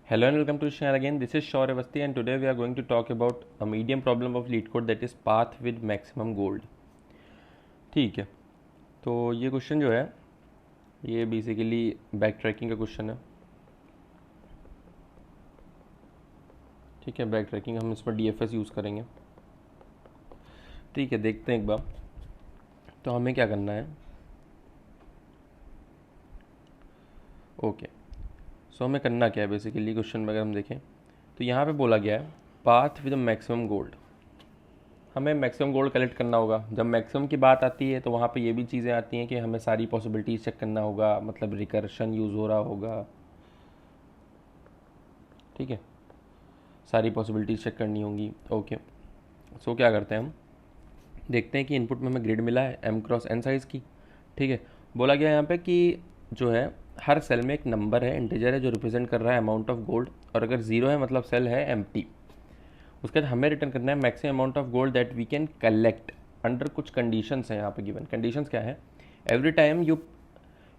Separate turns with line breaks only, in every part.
Hello and welcome to the channel again. This is Shaur Avasti and today we are going to talk about a medium problem of LeetCode that is path with maximum gold. ठीक है, तो ये question जो है ये basically back tracking का question है. ठीक है, बैक ट्रैकिंग हम इसमें DFS यूज़ करेंगे. ठीक है, देखते हैं एक बार. तो हमें क्या करना है. ओके, सो हमें करना क्या है बेसिकली क्वेश्चन में अगर हम देखें तो यहाँ पे बोला गया है पाथ विद मैक्सिमम गोल्ड. हमें मैक्सिमम गोल्ड कलेक्ट करना होगा. जब मैक्सिमम की बात आती है तो वहाँ पे ये भी चीज़ें आती हैं कि हमें सारी पॉसिबिलिटीज़ चेक करना होगा, मतलब रिकर्शन यूज़ हो रहा होगा. ठीक है, सारी पॉसिबिलिटीज़ चेक करनी होंगी. ओके, सो क्या करते हैं हम देखते हैं कि इनपुट में हमें ग्रिड मिला है m×n साइज़ की. ठीक है, बोला गया यहाँ पे कि जो है हर सेल में एक नंबर है, इंटीजर है जो रिप्रेजेंट कर रहा है अमाउंट ऑफ गोल्ड, और अगर ज़ीरो है मतलब सेल है एम्प्टी. उसके बाद हमें रिटर्न करना है maximum amount of gold that we can collect under कुछ कंडीशंस हैं यहाँ पे गिवन. कंडीशंस क्या है? Every time you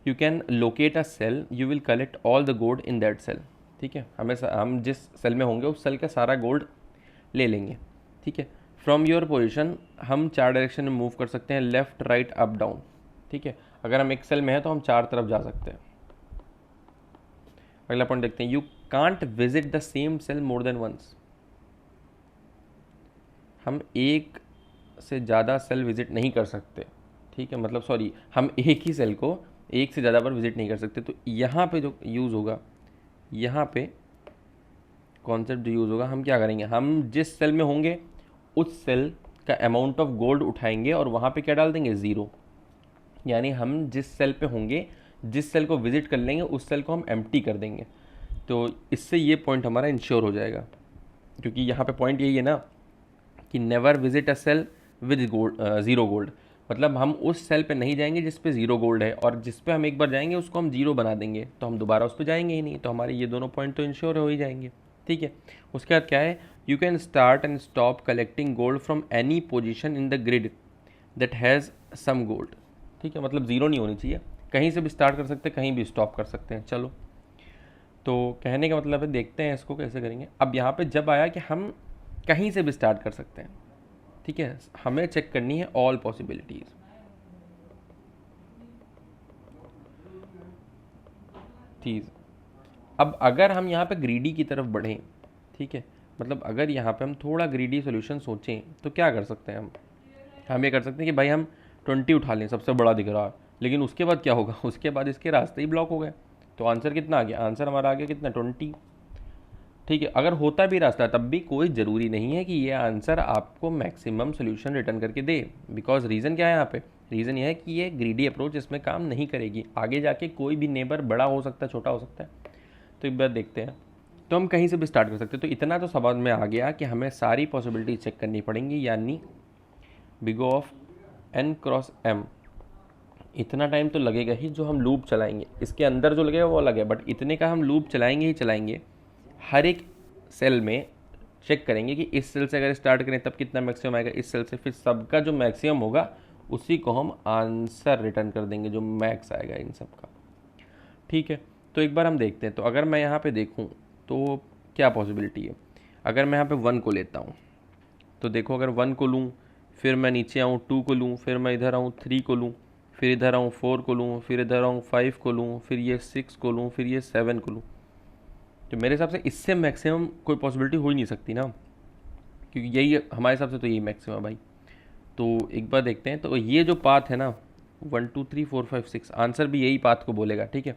can locate a cell you will collect all the gold in that cell. ठीक है, हम जिस सेल में होंगे उस सेल का सारा गोल्ड ले लेंगे. ठीक है, फ्रॉम योर पोजिशन हम 4 डायरेक्शन में मूव कर सकते हैं, लेफ्ट राइट अप डाउन. ठीक है, अगर हम एक सेल में हैं तो हम 4 तरफ जा सकते हैं. अगला पॉइंट देखते हैं. You can't visit the same cell more than once. हम एक से ज़्यादा सेल विजिट नहीं कर सकते. ठीक है, मतलब सॉरी, हम एक ही सेल को एक से ज़्यादा बार विजिट नहीं कर सकते. तो यहाँ पे जो यूज़ होगा, यहाँ पे कॉन्सेप्ट जो यूज़ होगा, हम क्या करेंगे, हम जिस सेल में होंगे उस सेल का अमाउंट ऑफ गोल्ड उठाएंगे और वहाँ पे क्या डाल देंगे, ज़ीरो. यानी हम जिस सेल पे होंगे, जिस सेल को विजिट कर लेंगे उस सेल को हम एम्प्टी कर देंगे. तो इससे ये पॉइंट हमारा इंश्योर हो जाएगा, क्योंकि यहाँ पे पॉइंट यही है ना कि never visit a cell with gold, zero gold. मतलब हम उस सेल पे नहीं जाएंगे जिस पे ज़ीरो गोल्ड है, और जिस पे हम एक बार जाएंगे उसको हम ज़ीरो बना देंगे तो हम दोबारा उस पर जाएंगे ही नहीं. तो हमारे ये दोनों पॉइंट तो इंश्योर हो ही जाएंगे. ठीक है, उसके बाद क्या है, you can start and stop collecting gold from any position in the grid that has some gold. ठीक है, मतलब ज़ीरो नहीं होनी चाहिए, कहीं से भी स्टार्ट कर सकते हैं, कहीं भी स्टॉप कर सकते हैं. चलो, तो कहने का मतलब है, देखते हैं इसको कैसे करेंगे. अब यहाँ पे जब आया कि हम कहीं से भी स्टार्ट कर सकते हैं. ठीक है, हमें चेक करनी है ऑल पॉसिबिलिटीज़. चीज़ अब अगर हम यहाँ पे ग्रीडी की तरफ बढ़ें, ठीक है, मतलब अगर यहाँ पे हम थोड़ा ग्रीडी सोल्यूशन सोचें तो क्या कर सकते हैं हम ये कर सकते हैं कि भाई हम 20 उठा लें, सबसे बड़ा दिख रहा है, लेकिन उसके बाद क्या होगा, उसके बाद इसके रास्ते ही ब्लॉक हो गए. तो आंसर कितना आ गया, आंसर हमारा आ गया कितना, 20. ठीक है, अगर होता भी रास्ता तब भी कोई ज़रूरी नहीं है कि ये आंसर आपको मैक्सिमम सोल्यूशन रिटर्न करके दे. बिकॉज रीज़न क्या है यहाँ पे, रीज़न ये है कि ये ग्रीडी अप्रोच इसमें काम नहीं करेगी. आगे जाके कोई भी नेबर बड़ा हो सकता है, छोटा हो सकता है. तो एक बार देखते हैं. तो हम कहीं से भी स्टार्ट कर सकते हैं. तो इतना तो समझ में आ गया कि हमें सारी पॉसिबिलिटी चेक करनी पड़ेंगी, यानी बिग ऑफ n×m. इतना टाइम तो लगेगा ही जो हम लूप चलाएंगे, इसके अंदर जो लगेगा वो अलग है, बट इतने का हम लूप चलाएंगे ही चलाएंगे. हर एक सेल में चेक करेंगे कि इस सेल से अगर स्टार्ट करें तब कितना मैक्सिमम आएगा, इस सेल से, फिर सबका जो मैक्सिमम होगा उसी को हम आंसर रिटर्न कर देंगे, जो मैक्स आएगा इन सब का. ठीक है, तो एक बार हम देखते हैं. तो अगर मैं यहाँ पे देखूँ तो क्या पॉसिबिलिटी है. अगर मैं यहाँ पे 1 को लेता हूँ तो देखो, अगर 1 को लूँ, फिर मैं नीचे आऊँ 2 को लूँ, फिर मैं इधर आऊँ 3 को लूँ, फिर इधर आऊँ 4 को लूँ, फिर इधर आऊँ 5 को लूँ, फिर ये 6 को लूँ, फिर ये 7 को लूँ, तो मेरे हिसाब से इससे मैक्सिमम कोई पॉसिबिलिटी हो ही नहीं सकती ना, क्योंकि यही हमारे हिसाब से तो यही मैक्सिमम है भाई. तो एक बार देखते हैं. तो ये जो पाथ है ना 1 2 3 4 5 6, आंसर भी यही पाथ को बोलेगा. ठीक है,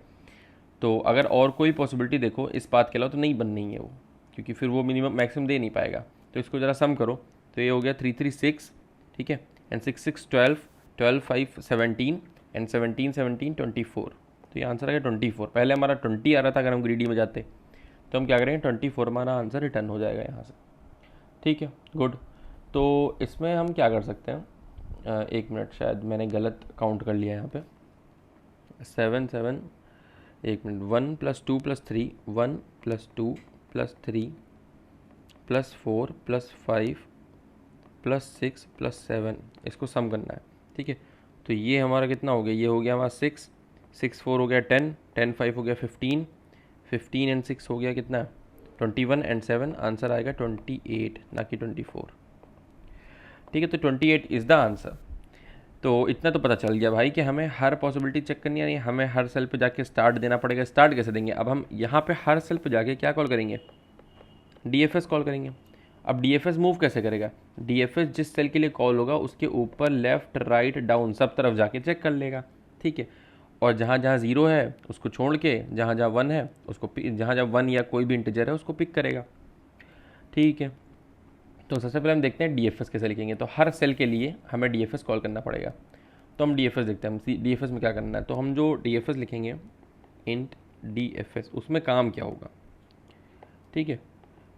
तो अगर और कोई पॉसिबिलिटी देखो इस पाथ के अलावा तो नहीं बननी है वो, क्योंकि फिर वो मिनिमम मैक्सिमम दे नहीं पाएगा. तो इसको ज़रा सम करो. तो ये हो गया 3 3 6. ठीक है, एंड 6 6 12, 12 5 17, एंड 17 17 24. तो ये आंसर आ गया 24. पहले हमारा 20 आ रहा था अगर हम ग्रीडी में जाते, तो हम क्या करेंगे 24 हमारा आंसर रिटर्न हो जाएगा यहाँ से. ठीक है, गुड. तो इसमें हम क्या कर सकते हैं, एक मिनट, शायद मैंने गलत काउंट कर लिया यहाँ पे. 7 7, एक मिनट, 1 + 2 + 3, 1 + 2 + 3 + 4 + 5 + 6 + 7, इसको सम करना है. ठीक है, तो ये हमारा कितना हो गया, ये हो गया हमारा 6 6 4 हो गया 10 10 5 हो गया 15 15 एंड 6 हो गया कितना, 21 एंड 7 आंसर आएगा 28 ना कि 24। ठीक है, तो 28 इज़ द आंसर। तो इतना तो पता चल गया भाई कि हमें हर पॉसिबिलिटी चेक करनी है, यानी हमें हर सेल पे जाके स्टार्ट देना पड़ेगा। स्टार्ट कैसे देंगे? अब हम यहाँ पे हर सेल पे जाके क्या कॉल करेंगे? DFS कॉल करेंगे। अब DFS मूव कैसे करेगा? DFS जिस सेल के लिए कॉल होगा उसके ऊपर लेफ्ट राइट डाउन सब तरफ जाके चेक कर लेगा। ठीक है, और जहाँ जहाँ ज़ीरो है उसको छोड़ के जहाँ जहाँ 1 है उसको जहाँ जहाँ 1 या कोई भी इंटीजर है उसको पिक करेगा। ठीक है, तो सबसे पहले हम देखते हैं DFS कैसे लिखेंगे। तो हर सेल के लिए हमें DFS कॉल करना पड़ेगा। तो हम DFS देखते हैं, हम DFS में क्या करना है। तो हम जो DFS लिखेंगे इंट DFS, उसमें काम क्या होगा? ठीक है,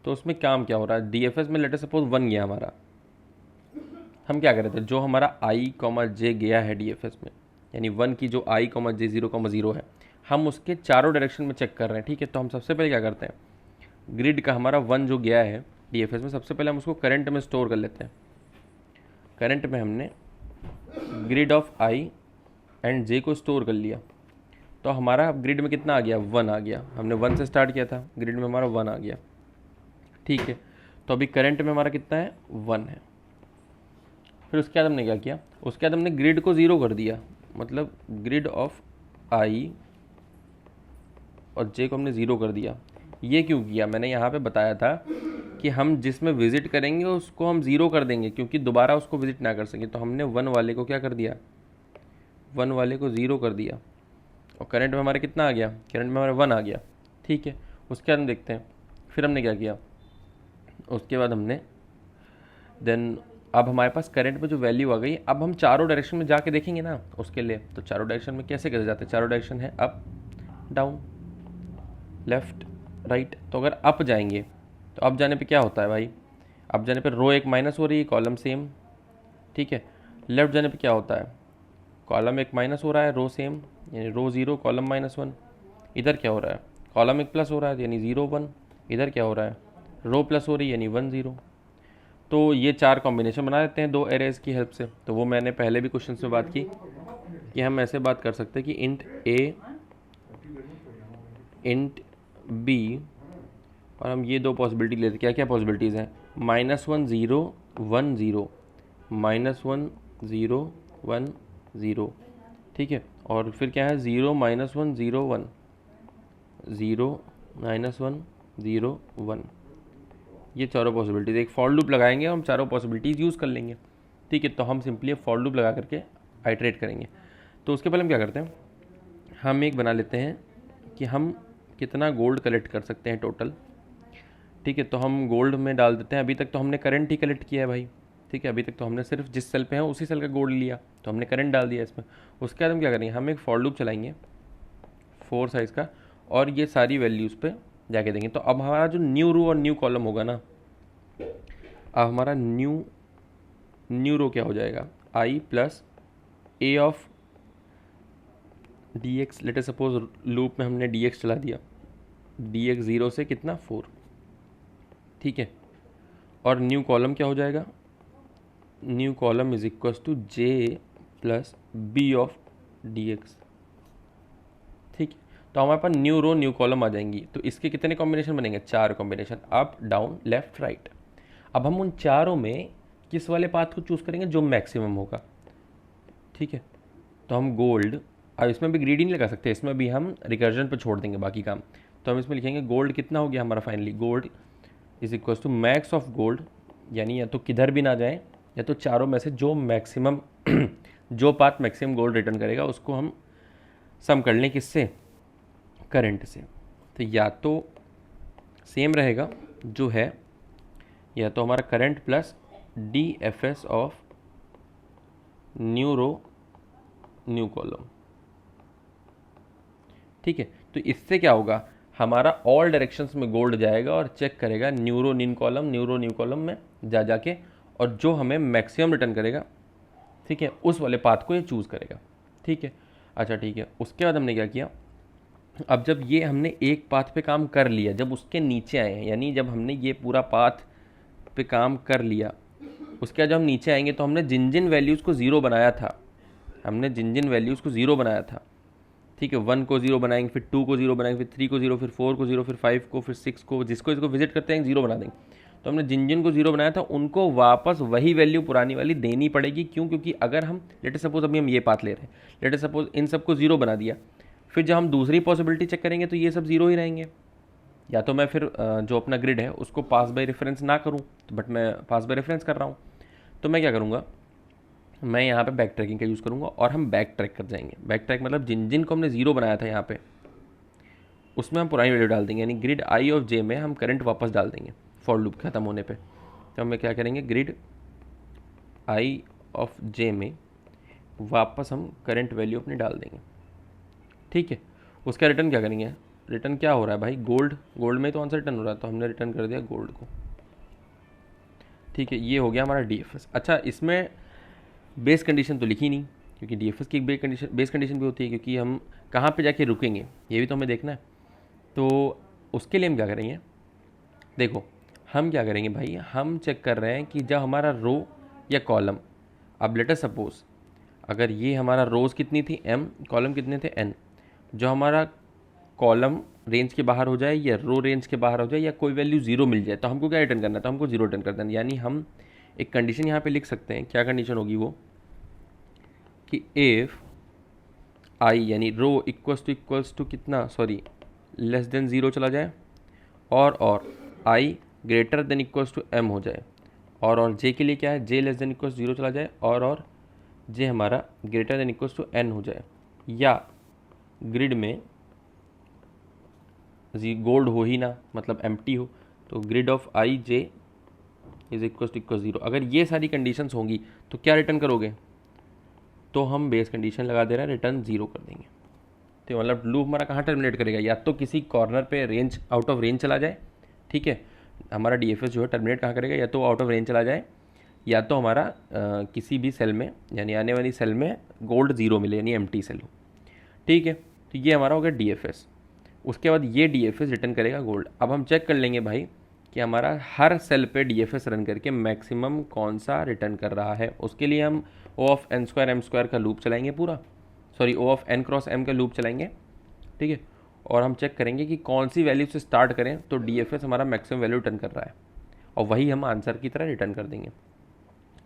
तो उसमें काम क्या हो रहा है? DFS में लेटर सपोज 1 गया हमारा, हम क्या कर रहे थे? जो हमारा I, J गया है DFS में, यानी 1 की जो I, J 0,0 है, हम उसके चारों डायरेक्शन में चेक कर रहे हैं। ठीक है, तो हम सबसे पहले क्या करते हैं, ग्रिड का हमारा 1 जो गया है DFS में, सबसे पहले हम उसको करंट में स्टोर कर लेते हैं। करंट में हमने grid of I and J को स्टोर कर लिया, तो हमारा ग्रिड में कितना आ गया? 1 आ गया। हमने 1 से स्टार्ट किया था, ग्रिड में हमारा 1 आ गया। ठीक है, तो अभी करंट में हमारा कितना है? 1 है। फिर उसके बाद हमने क्या किया? उसके बाद हमने ग्रिड को 0 कर दिया, मतलब ग्रिड ऑफ I और J को हमने 0 कर दिया। ये क्यों किया? मैंने यहाँ पे बताया था कि हम जिसमें विजिट करेंगे उसको हम 0 कर देंगे, क्योंकि दोबारा उसको विजिट ना कर सके। तो हमने 1 वाले को क्या कर दिया? 1 वाले को 0 कर दिया, और करंट में हमारा कितना आ गया? करंट में हमारा 1 आ गया। ठीक है, उसके बाद हम देखते हैं फिर हमने क्या किया। उसके बाद हमने देन अब हमारे पास करंट में जो वैल्यू आ गई, अब हम चारों डायरेक्शन में जाके देखेंगे ना उसके लिए। तो चारों डायरेक्शन में कैसे कैसे जाते हैं? चारों डायरेक्शन है अप डाउन लेफ्ट राइट। तो अगर अप जाएंगे तो अप जाने पे क्या होता है भाई? अप जाने पे रो एक माइनस हो रही है, कॉलम सेम। ठीक है, लेफ्ट जाने पे क्या होता है? कॉलम एक माइनस हो रहा है, रो सेम, यानी रो 0 कॉलम -1। इधर क्या हो रहा है? कॉलम एक प्लस हो रहा है, यानी 0 1। इधर क्या हो रहा है? रो प्लस हो रही है, यानी 1 0। तो ये 4 कॉम्बिनेशन बना देते हैं 2 एरेज की हेल्प से। तो वो मैंने पहले भी क्वेश्चन में बात की कि हम ऐसे बात कर सकते हैं कि इंट A इंट B, और हम ये 2 पॉसिबिलिटी लेते हैं। क्या क्या पॉसिबिलिटीज़ हैं? -1 0 1 0, -1 0 1 0। ठीक है, और फिर क्या है? 0 -1 0 1, 0 -1 0 1। ये चारों पॉसिबिलिटीज़, एक फॉर लूप लगाएंगे और हम चारों पॉसिबिलिटीज़ यूज़ कर लेंगे। ठीक है, तो हम सिंपली फॉर लूप लगा करके आइटरेट करेंगे। तो उसके पहले हम क्या करते हैं, हम एक बना लेते हैं कि हम कितना गोल्ड कलेक्ट कर सकते हैं टोटल। ठीक है, तो हम गोल्ड में डाल देते हैं। अभी तक तो हमने करंट ही कलेक्ट किया है भाई। ठीक है, अभी तक तो हमने सिर्फ जिस सेल पे है उसी सेल का गोल्ड लिया, तो हमने करंट डाल दिया इसमें। उसके बाद हम क्या करेंगे, हम एक फॉर लूप चलाएंगे 4 साइज़ का, और ये सारी वैल्यूज़ पे जाके देंगे। तो अब हमारा जो न्यू रो और न्यू कॉलम होगा ना, अब हमारा न्यू रो क्या हो जाएगा? I plus A of DX। Let us suppose loop में हमने DX चला दिया, DX 0 से कितना? 4। ठीक है, और न्यू कॉलम क्या हो जाएगा? New column is equal to J plus B of DX। ठीक है, तो हमारे पास न्यू रो न्यू कॉलम आ जाएंगी। तो इसके कितने कॉम्बिनेशन बनेंगे? 4 combinations, up down left right. अब हम उन चारों में किस वाले पाथ को चूज़ करेंगे? जो मैक्सिमम होगा। ठीक है, तो हम गोल्ड, अब इसमें भी ग्रीडी नहीं लगा सकते, इसमें भी हम रिकर्जन पर छोड़ देंगे बाकी काम। तो हम इसमें लिखेंगे गोल्ड कितना हो गया हमारा finally? Gold is equal to max of gold, यानी या तो किधर भी ना जाए, या तो चारों में से जो मैक्सिमम जो पाथ मैक्सिमम गोल्ड रिटर्न करेगा उसको हम सम कर लें किससे? करंट से। तो या तो सेम रहेगा जो है, या तो हमारा current plus DFS of new row new column. ठीक है, तो इससे क्या होगा? हमारा ऑल डायरेक्शंस में गोल्ड जाएगा और चेक करेगा न्यू रो न्यू कॉलम में जा जाके, और जो हमें मैक्सिमम रिटर्न करेगा, ठीक है, उस वाले पाथ को ये चूज़ करेगा। ठीक है, अच्छा ठीक है। उसके बाद हमने क्या किया, अब जब ये हमने एक पाथ पे काम कर लिया, जब उसके नीचे आए हैं, यानी जब हमने ये पूरा पाथ पे काम कर लिया, उसके बाद जब हम नीचे आएंगे तो हमने जिन जिन वैल्यूज़ को 0 बनाया था, ठीक ठीक है, 1 को 0 बनाएंगे, फिर 2 को 0 बनाएंगे, फिर 3 को 0, फिर 4 को 0, फिर 5 को, फिर 6 को, जिसको इसको विजिट करते हैं 0 बना देंगे। तो हमने जिन जिन को 0 बनाया था उनको वापस वही वैल्यू पुरानी वाली देनी पड़ेगी। क्यों? क्योंकि अगर हम लेट सपोज अभी हम ये पाथ ले रहे हैं, लेट सपोज इन सबको 0 बना दिया, फिर जब हम दूसरी पॉसिबिलिटी चेक करेंगे तो ये सब 0 ही रहेंगे। या तो मैं फिर जो अपना ग्रिड है उसको पास बाय रेफरेंस ना करूँ, बट मैं पास बाय रेफरेंस कर रहा हूँ, तो मैं क्या करूँगा, मैं यहाँ पे बैक ट्रैकिंग का यूज़ करूँगा और हम बैक ट्रैक कर जाएंगे। बैक ट्रैक मतलब जिन जिन को हमने 0 बनाया था यहाँ पे उसमें हम पुरानी वैल्यू डाल देंगे, यानी ग्रिड आई ऑफ जे में हम करंट वापस डाल देंगे फॉर लूप खत्म होने पे। तो हम क्या करेंगे, ग्रिड आई ऑफ जे में वापस हम करंट वैल्यू अपनी डाल देंगे। ठीक है, उसका रिटर्न क्या करेंगे, रिटर्न क्या हो रहा है भाई, गोल्ड में तो आंसर रिटर्न हो रहा है, तो हमने रिटर्न कर दिया गोल्ड को। ठीक है, ये हो गया हमारा डीएफएस। अच्छा, इसमें बेस कंडीशन तो लिखी नहीं, क्योंकि डीएफएस की एक बेस कंडीशन भी होती है, क्योंकि हम कहाँ पे जाके रुकेंगे ये भी तो हमें देखना है। तो उसके लिए हम क्या करेंगे, देखो हम क्या करेंगे भाई, हम चेक कर रहे हैं कि जब हमारा रो या कॉलम, अब लेट अस सपोज अगर ये हमारा रोज़ कितनी थी m, कॉलम कितने थे n, जो हमारा कॉलम रेंज के बाहर हो जाए या रो रेंज के बाहर हो जाए या कोई वैल्यू 0 मिल जाए, तो हमको क्या रिटर्न करना है, तो हमको 0 रिटर्न कर देना। यानी हम एक कंडीशन यहाँ पे लिख सकते हैं, क्या कंडीशन होगी वो, कि इफ़ आई यानी रो इक्वल्स टू कितना, सॉरी लेस देन 0 चला जाए, और I greater than equals to m हो जाए, और जे के लिए क्या है, जे लेस देन इक्वल्स 0 चला जाए, और जे हमारा greater than equals to n हो जाए, या ग्रिड में गोल्ड हो ही ना, मतलब एम्प्टी हो, तो grid of i j is equal to 0। अगर ये सारी कंडीशंस होंगी तो क्या रिटर्न करोगे, तो हम बेस कंडीशन लगा दे रहे हैं, रिटर्न 0 कर देंगे। तो मतलब लूप हमारा कहाँ टर्मिनेट करेगा, या तो किसी कॉर्नर पे रेंज आउट ऑफ रेंज चला जाए, ठीक है, हमारा डीएफएस जो है टर्मिनेट कहाँ करेगा, या तो आउट ऑफ रेंज चला जाए, या तो हमारा किसी भी सेल में यानी आने वाली सेल में गोल्ड 0 मिले, यानी एम्प्टी सेल हो। ठीक है, तो ये हमारा हो गया डीएफएस। उसके बाद ये डीएफएस रिटर्न करेगा गोल्ड। अब हम चेक कर लेंगे भाई कि हमारा हर सेल पे डीएफएस रन करके मैक्सिमम कौन सा रिटर्न कर रहा है। उसके लिए हम O of N square M square का लूप चलाएंगे पूरा, sorry O of N cross M का लूप चलाएंगे। ठीक है, और हम चेक करेंगे कि कौन सी वैल्यू से स्टार्ट करें तो डीएफएस हमारा मैक्सिमम वैल्यू रिटर्न कर रहा है, और वही हम आंसर की तरह रिटर्न कर देंगे।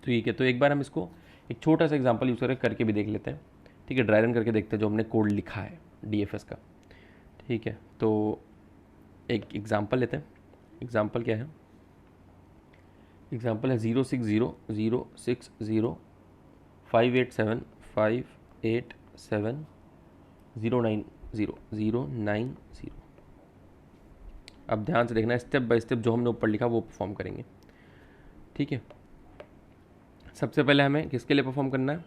ठीक है, तो एक बार हम इसको एक छोटा सा एग्जाम्पल यूज़ करके भी देख लेते हैं। ठीक है, ड्राई रन करके देखते हैं जो हमने कोड लिखा है डीएफएस का। ठीक है, तो एक एग्जांपल लेते हैं। एग्जांपल क्या है, एग्जांपल है 060058758709090। अब ध्यान से देखना, स्टेप बाय स्टेप जो हमने ऊपर लिखा वो परफॉर्म करेंगे। ठीक है, सबसे पहले हमें किसके लिए परफॉर्म करना है,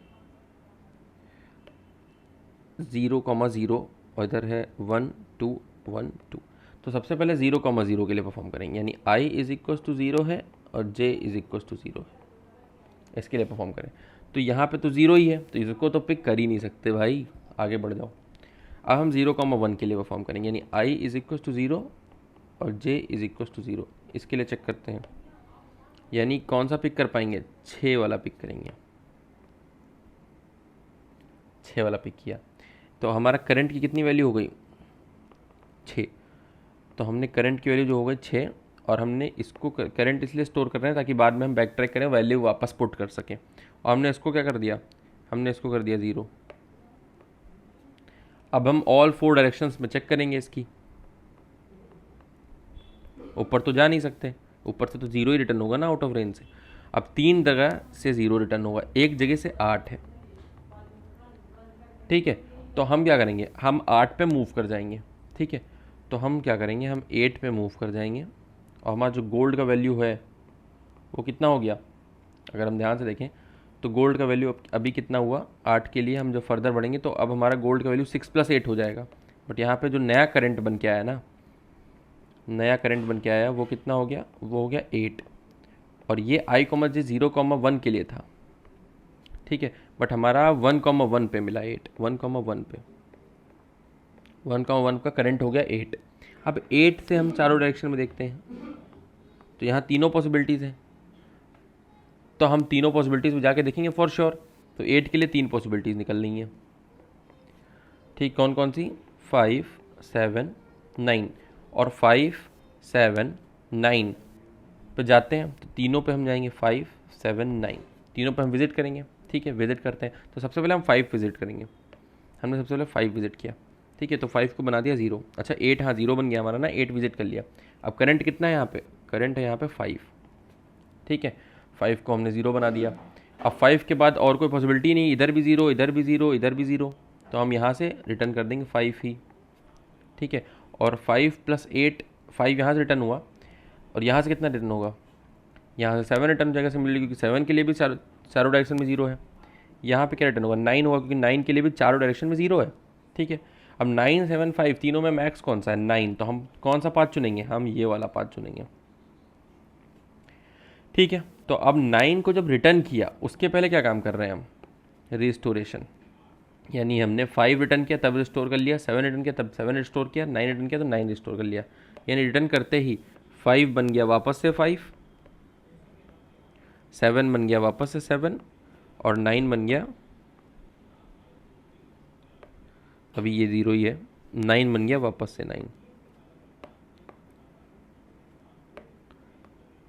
0,0 और इधर है 1 2 1 2। तो सबसे पहले 0,0 के लिए परफॉर्म करेंगे, यानी i इज इक्वल्स टू 0 है और j इज इक्वल्स टू 0 है, इसके लिए परफॉर्म करें। तो यहाँ पे तो 0 ही है, तो इसको तो पिक कर ही नहीं सकते भाई, आगे बढ़ जाओ। अब हम 0,1 के लिए परफॉर्म करेंगे, यानी i इज इक्वल्स टू 0 और j इज इक्वल्स टू 0। इसके लिए चेक करते हैं, यानी कौन सा पिक कर पाएंगे, 6 वाला पिक करेंगे। 6 वाला पिक किया तो हमारा करंट की कितनी वैल्यू हो गई, 6। तो हमने करंट की वैल्यू जो हो गई 6, और हमने इसको करंट इसलिए स्टोर कर रहे हैं ताकि बाद में हम बैक ट्रैक करें, वैल्यू वापस पुट कर सकें। और हमने इसको क्या कर दिया, हमने इसको कर दिया 0। अब हम ऑल 4 डायरेक्शंस में चेक करेंगे इसकी, ऊपर तो जा नहीं सकते, ऊपर से तो 0 ही रिटर्न होगा ना आउट ऑफ रेंज से। अब 3 जगह से 0 रिटर्न होगा, एक जगह से 8 है। ठीक है, तो हम क्या करेंगे, हम 8 पे मूव कर जाएंगे। ठीक है, तो हम क्या करेंगे, हम 8 पे मूव कर जाएंगे, और हमारा जो गोल्ड का वैल्यू है वो कितना हो गया, अगर हम ध्यान से देखें तो गोल्ड का वैल्यू अभी कितना हुआ, 8 के लिए हम जब फर्दर बढ़ेंगे तो अब हमारा गोल्ड का वैल्यू 6 + 8 हो जाएगा। बट यहाँ पे जो नया करंट बन के आया ना, नया करंट बन के आया वो कितना हो गया, वो हो गया 8। और ये i, j 0,1 के लिए था। ठीक है, बट हमारा 1,1 पे मिला 8, 1,1 पे 1,1 का करंट हो गया 8। अब 8 से हम चारों डायरेक्शन में देखते हैं, तो यहाँ तीनों पॉसिबिलिटीज़ हैं, तो हम तीनों पॉसिबिलिटीज़ में जाके देखेंगे फॉर श्योर। तो 8 के लिए 3 पॉसिबिलिटीज़ निकल रही हैं। ठीक, कौन कौन सी, 5 7 9 और 5 7 9 पे जाते हैं, तो तीनों पे हम जाएंगे 5 7 9, तीनों पे हम विजिट करेंगे। ठीक है, विजिट करते हैं, तो सबसे पहले हम 5 विजिट करेंगे। हमने सबसे पहले 5 विजिट किया, ठीक है, तो 5 को बना दिया 0। अच्छा 8, हाँ 0 बन गया हमारा ना, 8 विजिट कर लिया। अब करंट कितना है यहाँ पे, करंट है यहाँ पे 5। ठीक है, 5 को हमने 0 बना दिया। अब 5 के बाद और कोई पॉसिबिलिटी नहीं, इधर भी 0, इधर भी 0, इधर भी 0, तो हम यहाँ से रिटर्न कर देंगे 5 ही। ठीक है, और 5 + 8, 5 यहाँ से रिटर्न हुआ, और यहाँ से कितना रिटर्न होगा, यहाँ से 7 रिटर्न हो जाएगा सिमिलरली, क्योंकि 7 के लिए भी चारों डायरेक्शन में 0 है। यहाँ पे क्या रिटर्न होगा, 9 होगा, क्योंकि 9 के लिए भी चारों डायरेक्शन में 0 है। ठीक है, अब 9 7 5 तीनों में मैक्स कौन सा है, 9, तो हम कौन सा पाथ चुनेंगे, हम ये वाला पाथ चुनेंगे। ठीक है, तो अब 9 को जब रिटर्न किया, उसके पहले क्या काम कर रहे हैं हम, रिस्टोरेशन, यानी हमने 5 रिटर्न किया तब रिस्टोर कर लिया, 7 रिटर्न किया तब 7 रिस्टोर किया, 9 रिटर्न किया तो 9 रिस्टोर कर लिया। यानी रिटर्न करते ही 5 बन गया वापस से 5, 7 बन गया वापस से 7, और 9 बन गया, अभी ये 0 ही है, 9 बन गया वापस से 9।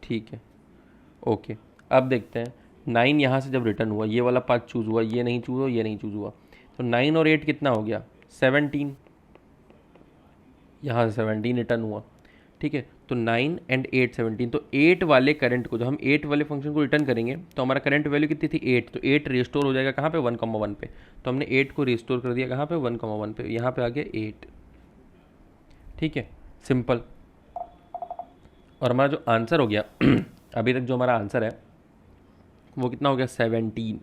ठीक है, ओके, अब देखते हैं 9 यहाँ से जब रिटर्न हुआ, ये वाला पाथ चूज़ हुआ, ये नहीं चूज़ हुआ, ये नहीं चूज़ हुआ, तो 9 और 8 कितना हो गया, 17, यहाँ से 17 रिटर्न हुआ। ठीक है, तो 9 और 8 17, तो 8 वाले करंट को, जब हम 8 वाले फंक्शन को रिटर्न करेंगे, तो हमारा करंट वैल्यू कितनी थी, 8, तो 8 रिस्टोर हो जाएगा कहाँ पे, 1,1 पे, तो हमने 8 को रिस्टोर कर दिया कहाँ पे, 1,1 पे, यहाँ पे आ गया 8। ठीक है, सिंपल। और हमारा जो आंसर हो गया अभी तक जो हमारा आंसर है वो कितना हो गया, 17।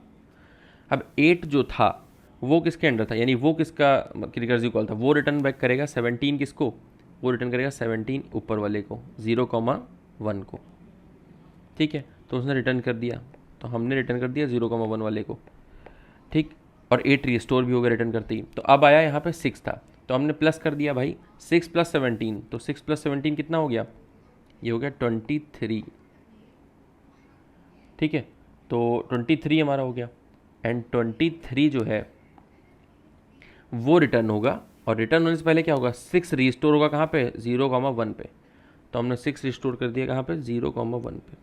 अब 8 जो था वो किसके अंडर था, यानी वो किसका रिकर्सिव कॉल था, वो रिटर्न बैक करेगा 17 किसको, वो रिटर्न करेगा 17 ऊपर वाले को, 0,1 को। ठीक है, तो उसने रिटर्न कर दिया, तो हमने रिटर्न कर दिया 0,1 वाले को। ठीक, और 8 रिस्टोर भी हो गया रिटर्न करते ही। तो अब आया यहाँ पे 6 था, तो हमने प्लस कर दिया भाई, 6 + 17, तो 6 + 17 कितना हो गया, ये हो गया 23। ठीक है, तो 23 हमारा हो गया, एंड 23 जो है वो रिटर्न होगा, और रिटर्न होने से पहले क्या होगा, 6 रिस्टोर होगा कहाँ पे, 0,1 पे, तो हमने 6 रिस्टोर कर दिया कहाँ पे, 0,1 पे,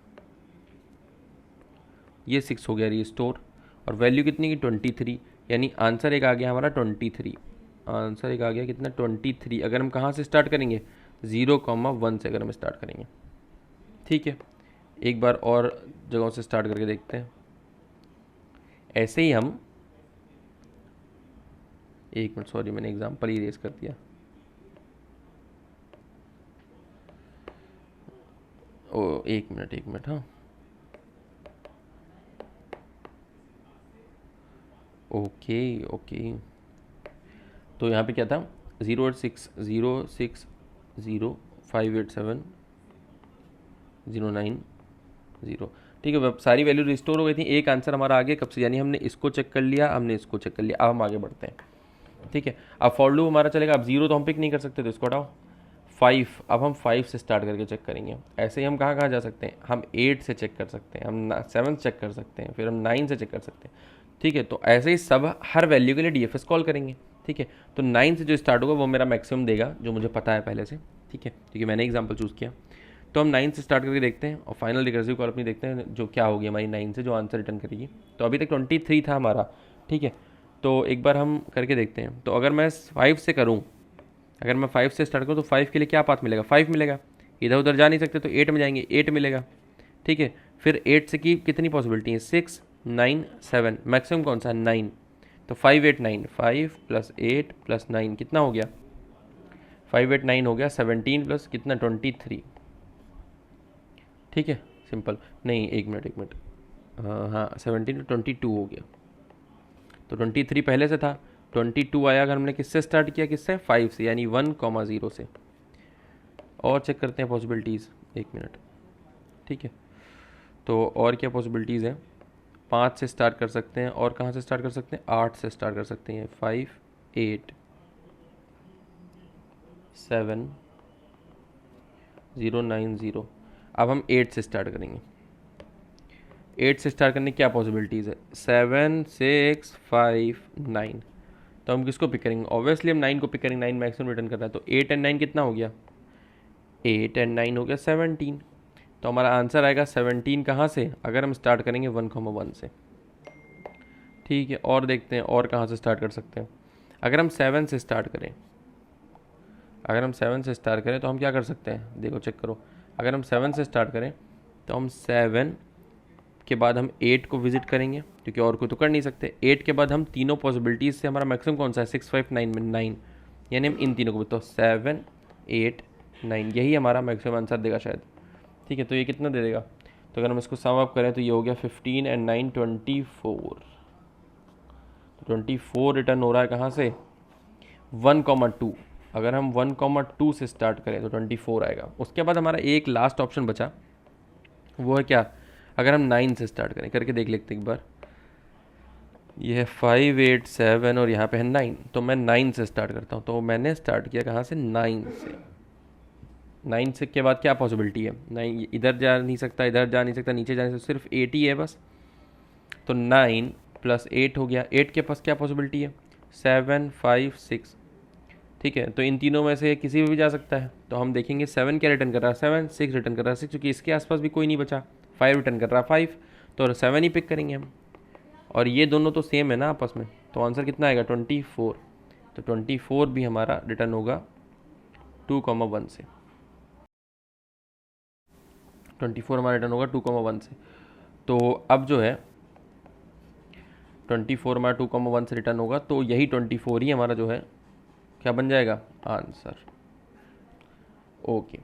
ये 6 हो गया रिस्टोर, और वैल्यू कितनी की 23, यानी आंसर एक आ गया हमारा 23। आंसर एक आ गया कितना, 23। अगर हम कहाँ से स्टार्ट करेंगे, 0,1 से अगर हम स्टार्ट करेंगे। ठीक है, एक बार और जगहों से स्टार्ट करके देखते हैं। ऐसे ही हम, एक मिनट, सॉरी मैंने एग्जाम्पल ही रेस कर दिया, ओ एक मिनट, हाँ ओके ओके, तो यहाँ पे क्या था, 086058709 ठीक है, अब सारी वैल्यू रिस्टोर हो गई थी, एक आंसर हमारा आगे कब से, यानी हमने इसको चेक कर लिया, हमने इसको चेक कर लिया। अब हम आगे बढ़ते हैं। ठीक है, अब फॉर लूप हमारा चलेगा, अब 0 तो हम पिक नहीं कर सकते, तो इसको हटाओ। 5, अब हम 5 से स्टार्ट करके चेक करेंगे। ऐसे ही हम कहाँ कहाँ जा सकते हैं, हम 8 से चेक कर सकते हैं, हम 7 चेक कर सकते हैं, फिर हम 9 से चेक कर सकते हैं। ठीक है, तो ऐसे ही सब हर वैल्यू के लिए DFS कॉल करेंगे। ठीक है, तो 9 से जो स्टार्ट होगा वो मेरा मैक्सिमम देगा, जो मुझे पता है पहले से। ठीक है, क्योंकि मैंने एग्जाम्पल चूज़ किया। तो हम 9 से स्टार्ट करके देखते हैं, और फाइनल रिकर्सिव कॉल अपनी देखते हैं जो क्या होगी हमारी 9 से, जो आंसर रिटर्न करेगी। तो अभी तक 23 था हमारा। ठीक है, तो एक बार हम करके देखते हैं। तो अगर मैं 5 से करूँ, अगर मैं 5 से स्टार्ट करूँ, तो 5 के लिए क्या पाथ मिलेगा, 5 मिलेगा, इधर उधर जा नहीं सकते, तो 8 में जाएंगे, 8 मिलेगा। ठीक है, फिर 8 से की कितनी पॉसिबिलिटी है, 6 9 7, मैक्सिमम कौन सा है, 9, तो 5 8 9, 5 + 8 + 9 कितना हो गया, 5 8 9 हो गया, 17 प्लस कितना, 23। ठीक है, सिंपल। नहीं, एक मिनट, हाँ 17 to 22 हो गया, तो 23 पहले से था, 22 आया अगर हमने किससे स्टार्ट किया, किससे, 5 से, यानी 1,0 से। और चेक करते हैं पॉसिबिलिटीज़, एक मिनट। ठीक है, तो और क्या पॉसिबिलिटीज़ हैं, 5 से स्टार्ट कर सकते हैं, और कहाँ से स्टार्ट कर सकते हैं, 8 से स्टार्ट कर सकते हैं, 5 8 7 0 9 0। अब हम 8 से स्टार्ट करेंगे। 8 से स्टार्ट करने की क्या पॉसिबिलिटीज़ है, 7 6 5 9, तो हम किसको पिक करेंगे? ऑब्वियसली हम 9 को पिक करेंगे, 9 मैक्सिमम रिटर्न कर रहा है। तो 8 एंड 9 कितना हो गया? 8 एंड 9 हो गया 17। तो हमारा आंसर आएगा 17 कहाँ से? अगर हम स्टार्ट करेंगे 1,1 से। ठीक है, और देखते हैं और कहाँ से स्टार्ट कर सकते हैं। अगर हम 7 से स्टार्ट करें, तो हम क्या कर सकते हैं? देखो चेक करो, अगर हम 7 से स्टार्ट करें तो हम 7 के बाद हम 8 को विजिट करेंगे, क्योंकि और कोई तो कर नहीं सकते। 8 के बाद हम तीनों पॉसिबिलिटीज़ से हमारा मैक्सिमम कौन सा है? 6, 5, 9 में 9, यानी हम इन तीनों को, तो 7, 8, 9, यही हमारा मैक्सिमम आंसर देगा शायद। ठीक है, तो ये कितना दे देगा? तो अगर हम इसको सम अप करें तो ये हो गया 15 एंड 9 24। तो 24 रिटर्न हो रहा है कहाँ से? 1,2। अगर हम 1,2 से स्टार्ट करें तो 24 आएगा। उसके बाद हमारा एक लास्ट ऑप्शन बचा, वो है क्या? अगर हम 9 से स्टार्ट करें, करके देख लेते एक बार। ये है 5, 8, 7 और यहाँ पे है 9, तो मैं 9 से स्टार्ट करता हूँ। तो मैंने स्टार्ट किया कहाँ से? 9 से। 9 से के बाद क्या पॉसिबिलिटी है? 9 इधर जा नहीं सकता, इधर जा नहीं सकता, नीचे जा नहीं सकता, सिर्फ 8 ही है बस। तो 9 + 8 हो गया। 8 के पास क्या पॉसिबिलिटी है? 7, 5, 6। ठीक है, तो इन तीनों में से किसी भी जा सकता है। तो हम देखेंगे 7 क्या रिटर्न कर रहा है? 7, 6 रिटर्न कर रहा है 6, क्योंकि इसके आसपास भी कोई नहीं बचा। 5 रिटर्न कर रहा है 5, तो 7 ही पिक करेंगे हम। और ये दोनों तो सेम है ना आपस में, तो आंसर कितना आएगा? 24। तो 24 भी हमारा रिटर्न होगा 2,1 से। 24 हमारा रिटर्न होगा 2,1 से। तो अब जो है 24 हमारा 2,1 से रिटर्न होगा, तो यही 24 ही हमारा जो है क्या बन जाएगा? आंसर। ओके,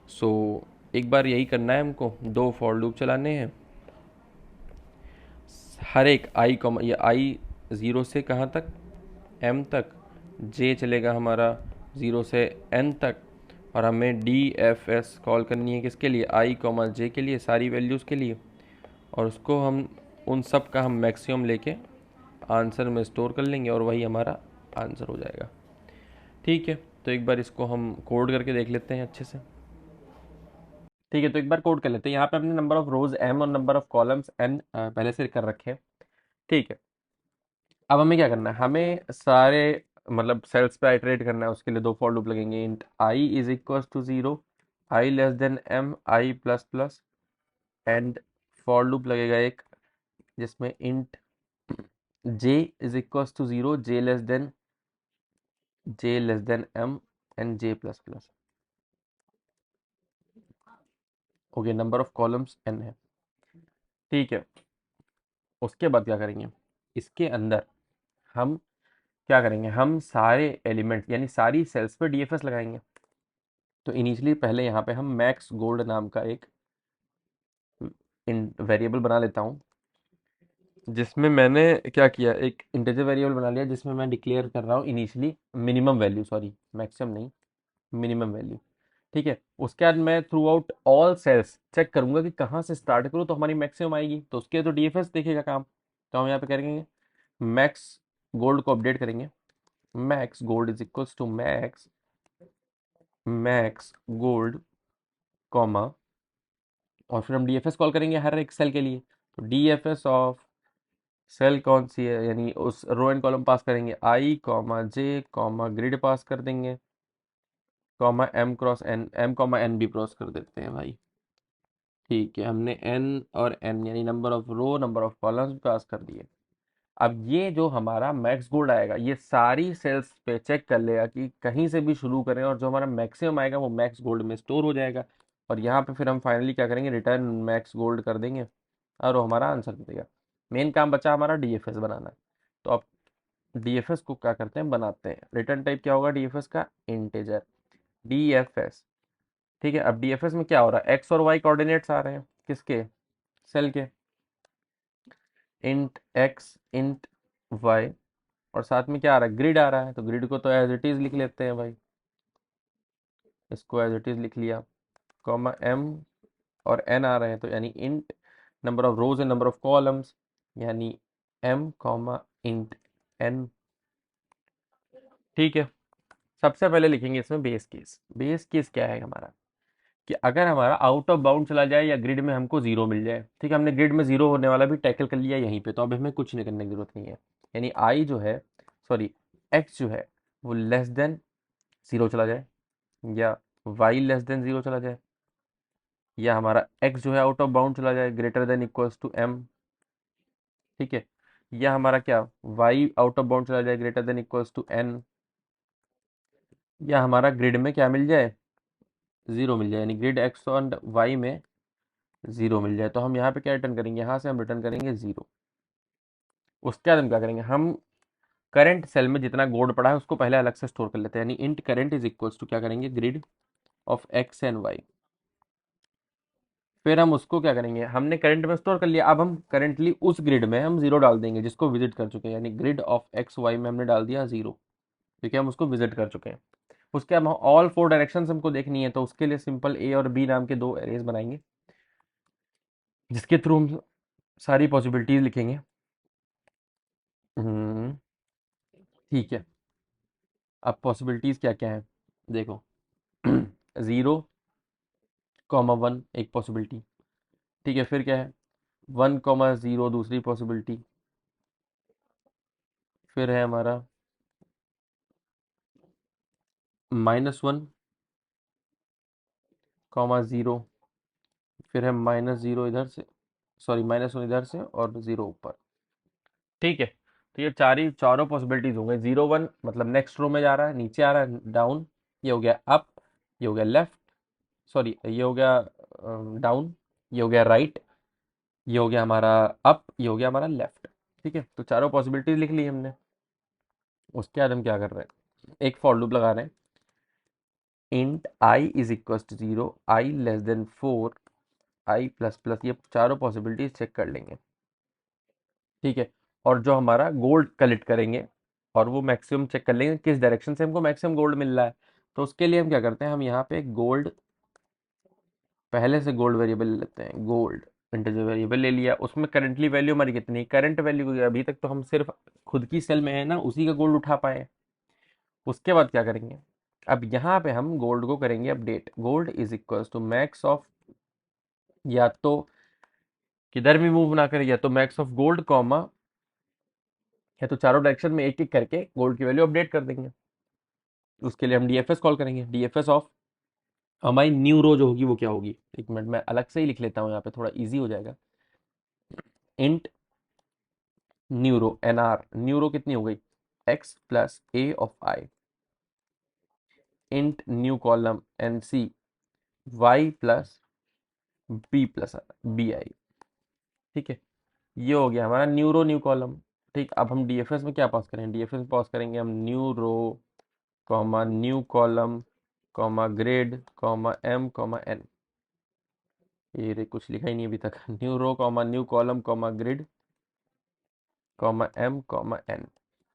सो एक बार यही करना है हमको, 2 फॉर लूप चलाने हैं। हर एक आई कॉमा, ये आई 0 से कहाँ तक? m तक। j चलेगा हमारा 0 से n तक। और हमें DFS कॉल करनी है किसके लिए? i, j के लिए, सारी वैल्यूज़ के लिए। और उसको हम उन सब का हम मैक्सिमम लेके आंसर में स्टोर कर लेंगे और वही हमारा आंसर हो जाएगा। ठीक है, तो एक बार इसको हम कोड करके देख लेते हैं अच्छे से। ठीक है, तो एक बार कोड कर लेते हैं। यहाँ पे अपने नंबर ऑफ रोज m और नंबर ऑफ कॉलम्स n पहले से कर रखे हैं। ठीक है, अब हमें क्या करना है? हमें सारे मतलब सेल्स पे आइटरेट करना है। उसके लिए 2 फॉर लूप लगेंगे। Int i is equal to 0, i less than m, i plus plus, and for loop लगेगा एक जिसमें int j is equal to 0, j less than m and j plus plus. Okay, number of columns n है। ठीक है, उसके बाद क्या करेंगे? इसके अंदर हम क्या करेंगे? हम सारे एलिमेंट यानी सारी सेल्स पे डीएफएस लगाएंगे। तो इनिशियली पहले यहाँ पे हम मैक्स गोल्ड नाम का एक वेरिएबल बना लेता हूँ, जिसमें मैंने क्या किया, एक इंटीजर वेरिएबल बना लिया जिसमें मैं डिक्लेयर कर रहा हूँ initially minimum value, sorry maximum नहीं, मिनिमम वैल्यू। ठीक है, उसके बाद मैं throughout all cells check करूंगा कि कहाँ से स्टार्ट करूँ तो हमारी मैक्सिमम आएगी। तो उसके तो डीएफएस देखेगा काम। तो हम यहाँ पे करेंगे मैक्स गोल्ड को अपडेट करेंगे। Max gold is equals to max gold comma, और फिर हम डीएफएस कॉल करेंगे हर एक सेल के लिए। तो डीएफएस ऑफ सेल कौन सी है, यानी उस रो एंड कॉलम पास करेंगे, i comma j comma grid pass कर देंगे, comma m cross n, m comma n भी क्रॉस कर देते हैं भाई। ठीक है, हमने एन और एन यानी number of row, number of columns pass कर दिए। अब ये जो हमारा मैक्स गोल्ड आएगा, ये सारी सेल्स पे चेक कर लेगा कि कहीं से भी शुरू करें, और जो हमारा मैक्सिमम आएगा वो मैक्स गोल्ड में स्टोर हो जाएगा। और यहाँ पे फिर हम फाइनली क्या करेंगे? रिटर्न मैक्स गोल्ड कर देंगे और वो हमारा आंसर दे देगा। मेन काम बचा हमारा डीएफएस बनाना। तो अब डीएफएस को क्या करते हैं? बनाते हैं। रिटर्न टाइप क्या होगा डीएफएस का? Integer DFS. ठीक है, अब डीएफएस में क्या हो रहा है? एक्स और वाई कोऑर्डिनेट्स आ रहे हैं किसके? सेल के। इंट एक्स इंट वाई, और साथ में क्या आ रहा है? ग्रिड आ रहा है। तो ग्रिड को तो एज इट इज लिख लेते हैं भाई, इसको एज इट इज लिख लिया, कॉमा एम और एन आ रहे हैं, तो यानी int number of rose and number of columns, यानी एम कॉमा इंट एन। ठीक है, सबसे पहले लिखेंगे इसमें बेस केस। बेस केस क्या है हमारा? कि अगर हमारा आउट ऑफ बाउंड चला जाए या ग्रिड में हमको जीरो मिल जाए। ठीक है, हमने ग्रिड में जीरो होने वाला भी टैकल कर लिया यहीं पे, तो अब हमें कुछ नहीं करने की जरूरत नहीं है। यानी आई जो है, सॉरी, एक्स जो है वो लेस देन ज़ीरो चला जाए, या वाई लेस देन ज़ीरो चला जाए, या हमारा एक्स जो है आउट ऑफ बाउंड चला जाए greater than equals to m, ठीक है, या हमारा क्या वाई आउट ऑफ बाउंड चला जाए greater than equals to n, या हमारा ग्रिड में क्या मिल जाए, ज़ीरो मिल जाए, यानी ग्रिड एक्स और वाई में ज़ीरो मिल जाए। तो हम यहाँ पे क्या रिटर्न करेंगे, यहाँ से हम रिटर्न करेंगे ज़ीरो। उसके बाद हम क्या करेंगे, हम करंट सेल में जितना गोल्ड पड़ा है उसको पहले अलग से स्टोर कर लेते हैं, यानी int current is equals to क्या करेंगे, grid of x and y. फिर हम उसको क्या करेंगे, हमने करंट में स्टोर कर लिया, अब हम करंटली उस ग्रिड में हम जीरो डाल देंगे जिसको विजिट कर चुके हैं, यानी ग्रिड ऑफ एक्स वाई में हमने डाल दिया जीरो, क्योंकि हम उसको विजिट कर चुके हैं। उसके अब हम ऑल फोर डायरेक्शन हमको देखनी है, तो उसके लिए सिंपल ए और बी नाम के दो एरेज बनाएंगे, जिसके थ्रू हम सारी पॉसिबिलिटीज लिखेंगे। हम्म, ठीक है। अब पॉसिबिलिटीज क्या क्या है, देखो, ज़ीरो कॉमा वन एक पॉसिबिलिटी, ठीक है, फिर क्या है, वन कॉमा ज़ीरो दूसरी पॉसिबिलिटी, फिर है हमारा माइनस वन कॉमा ज़ीरो, फिर है माइनस ज़ीरो इधर से, सॉरी माइनस वन इधर से और ज़ीरो ऊपर, ठीक है। तो ये चारों पॉसिबिलिटीज होंगे, ज़ीरो वन मतलब नेक्स्ट रो में जा रहा है, नीचे आ रहा है डाउन, ये हो गया अप, ये हो गया लेफ्ट, सॉरी ये हो गया डाउन, ये हो गया राइट, ये हो गया हमारा अप, ये हो गया हमारा लेफ्ट, ठीक है। तो चारों पॉसिबिलिटीज लिख ली हमने। उसके बाद हम क्या कर रहे हैं, एक फॉर लूप लगा रहे हैं, int i is equal to zero, i less than four, i plus plus, ये चारों पॉसिबिलिटीज चेक कर लेंगे, ठीक है। और जो हमारा गोल्ड कलेक्ट करेंगे, और वो मैक्सिमम चेक कर लेंगे किस डायरेक्शन से हमको मैक्सिमम गोल्ड मिल रहा है। तो उसके लिए हम क्या करते हैं, हम यहाँ पे गोल्ड, पहले से गोल्ड वेरिएबल लेते हैं, गोल्ड इंटीजर वेरिएबल ले लिया, उसमें करंटली वैल्यू हमारी कितनी, करंट वैल्यू अभी तक तो हम सिर्फ खुद की सेल में है ना, उसी का गोल्ड उठा पाए। उसके बाद क्या करेंगे, अब यहाँ पे हम गोल्ड को करेंगे update, gold is equal to max of, या तो किधर भी मूव ना करें, या तो मैक्स ऑफ गोल्ड कॉमा, या तो चारों डायरेक्शन में एक एक करके गोल्ड की वैल्यू अपडेट कर देंगे। उसके लिए हम डीएफएस कॉल करेंगे, डीएफएस ऑफ हमारी न्यू रो जो होगी वो क्या होगी, एक मिनट मैं अलग से ही लिख लेता हूँ यहाँ पे, थोड़ा इजी हो जाएगा। इंट न्यूरो एनआर, न्यूरो कितनी हो गई, x plus a of i, int new column n c, y plus b plus b i, ठीक है। ये हो गया हमारा न्यूरो न्यू कॉलम, ठीक। अब हम डीएफएस में क्या पास करेंगे, डीएफएस में पास करेंगे हम new row comma new column comma grid comma m comma n, ये रे कुछ लिखा ही नहीं अभी तक, new row comma new column comma grid comma m comma n,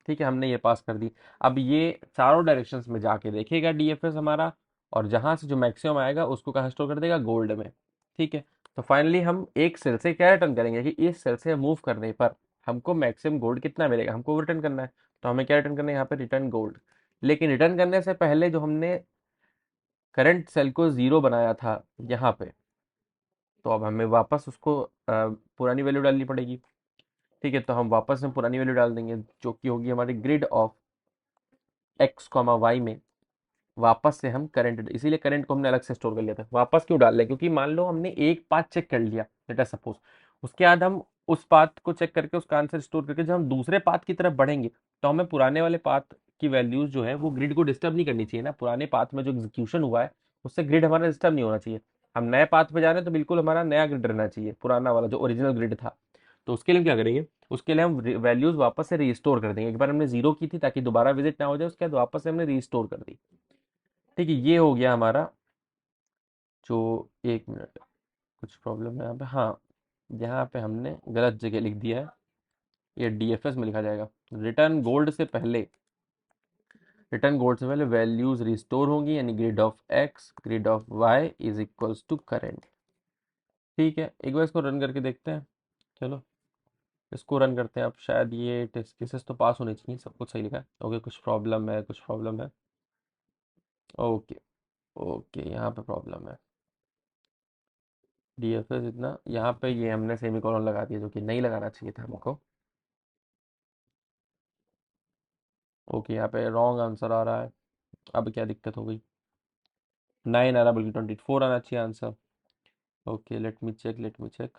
ठीक है, हमने ये पास कर दी। अब ये चारों डायरेक्शंस में जाके देखेगा डीएफएस हमारा, और जहां से जो मैक्सिमम आएगा उसको कहाँ स्टोर कर देगा, गोल्ड में, ठीक है। तो फाइनली हम एक सेल से क्या रिटर्न करेंगे कि इस सेल से मूव करने पर हमको मैक्सिमम गोल्ड कितना मिलेगा, हमको रिटर्न करना है। तो हमें क्या रिटर्न करना है, यहाँ पे रिटर्न गोल्ड। लेकिन रिटर्न करने से पहले जो हमने करंट सेल को जीरो बनाया था यहाँ पे, तो अब हमें वापस उसको पुरानी वैल्यू डालनी पड़ेगी, ठीक है। तो हम वापस में पुरानी वैल्यू डाल देंगे, जो कि होगी हमारी grid of x comma y में, वापस से हम करंट, इसीलिए करंट को हमने अलग से स्टोर कर लिया था, वापस क्यों डाल रहे हैं, क्योंकि मान लो हमने एक पाथ चेक कर लिया, लेट अस सपोज, उसके बाद हम उस पाथ को चेक करके उसका आंसर स्टोर करके जब हम दूसरे पाथ की तरफ बढ़ेंगे, तो हमें पुराने वाले पाथ की वैल्यूज जो है वो ग्रिड को डिस्टर्ब नहीं करनी चाहिए ना, पुराने पाथ में जो एग्जीक्यूशन हुआ है उससे ग्रिड हमारा डिस्टर्ब नहीं होना चाहिए। हम नए पाथ पे जा रहे हैं तो बिल्कुल हमारा नया ग्रिड रहना चाहिए, पुराना वाला जो ओरिजिनल ग्रिड था। तो उसके लिए हम क्या करेंगे, उसके लिए हम वैल्यूज वापस से रीस्टोर कर देंगे, एक बार हमने जीरो की थी ताकि दोबारा विजिट ना हो जाए, उसके बाद वापस से हमने रीस्टोर कर दी, ठीक है। ये हो गया हमारा जो, एक मिनट, कुछ प्रॉब्लम है यहाँ पे, हाँ, यहाँ पे हमने गलत जगह लिख दिया है, ये डीएफएस में लिखा जाएगा, रिटर्न गोल्ड से पहले, रिटर्न गोल्ड से पहले वैल्यूज रिस्टोर होंगी, यानी grid of x grid of y is equals to current, ठीक है। एक बार इसको रन करके देखते हैं, चलो इसको रन करते हैं। अब शायद ये टेस्ट केसेस तो पास होने चाहिए, सब कुछ सही लिखा है, ओके, कुछ प्रॉब्लम है, कुछ प्रॉब्लम है, ओके, ओके, यहाँ पे प्रॉब्लम है, डीएफएस इतना, यहाँ पे ये हमने सेमीकोलन लगा दिया जो कि नहीं लगाना चाहिए था हमको। ओके, यहाँ पे रॉन्ग आंसर आ रहा है। अब क्या दिक्कत हो गई? 9 आ रहा बल्कि 24 आना चाहिए answer. Okay, let me check, let me check.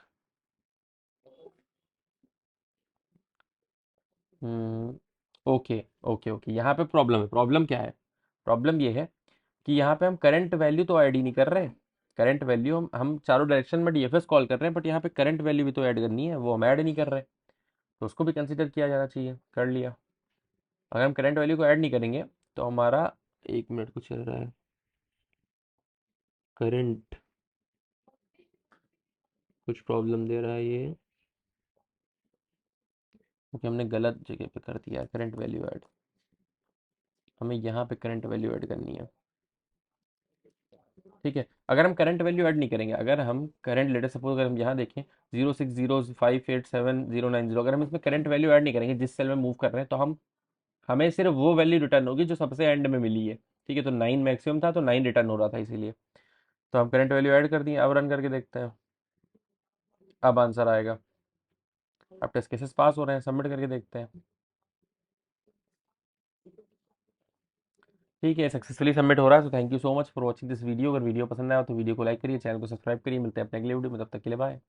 Hmm. Okay okay okay, यहाँ पे प्रॉब्लम है। प्रॉब्लम क्या है? प्रॉब्लम ये है कि यहाँ पे हम करंट वैल्यू तो ऐड ही नहीं कर रहे। करंट वैल्यू हम चारों डायरेक्शन में डीएफएस कॉल कर रहे हैं, बट यहाँ पे करंट वैल्यू भी तो ऐड करनी है, वो हम ऐड नहीं कर रहे। तो उसको भी कंसिडर किया जाना चाहिए, कर लिया। अगर हम करंट वैल्यू को ऐड नहीं करेंगे तो हमारा, 1 मिनट कुछ चल रहा है, करंट कुछ प्रॉब्लम दे रहा है ये, क्योंकि हमने गलत जगह पे कर दिया है करंट वैल्यू ऐड। हमें यहाँ पे करंट वैल्यू ऐड करनी है। ठीक है, अगर हम करंट वैल्यू ऐड नहीं करेंगे, अगर हम करंट लेटर सपोज अगर हम यहाँ देखें 060587 090, अगर हम इसमें करंट वैल्यू ऐड नहीं करेंगे जिस सेल में मूव कर रहे हैं, तो हम हमें सिर्फ वो वैल्यू रिटर्न होगी जो सबसे एंड में मिली है। ठीक है, तो 9 मैक्सिमम था तो 9 रिटर्न हो रहा था इसीलिए। तो हम करंट वैल्यू ऐड कर दिए। अब रन करके देखते हैं, अब आंसर आएगा। अब टेस्ट केसेस पास हो रहे हैं, सबमिट करके देखते हैं। ठीक है, सक्सेसफुली सबमिट हो रहा है। तो thank you so much for watching this video. अगर वीडियो पसंद आया तो वीडियो को लाइक करिए, चैनल को सब्सक्राइब करिए। मिलते हैं अपने अगले वीडियो में, तब तक के लिए बाय।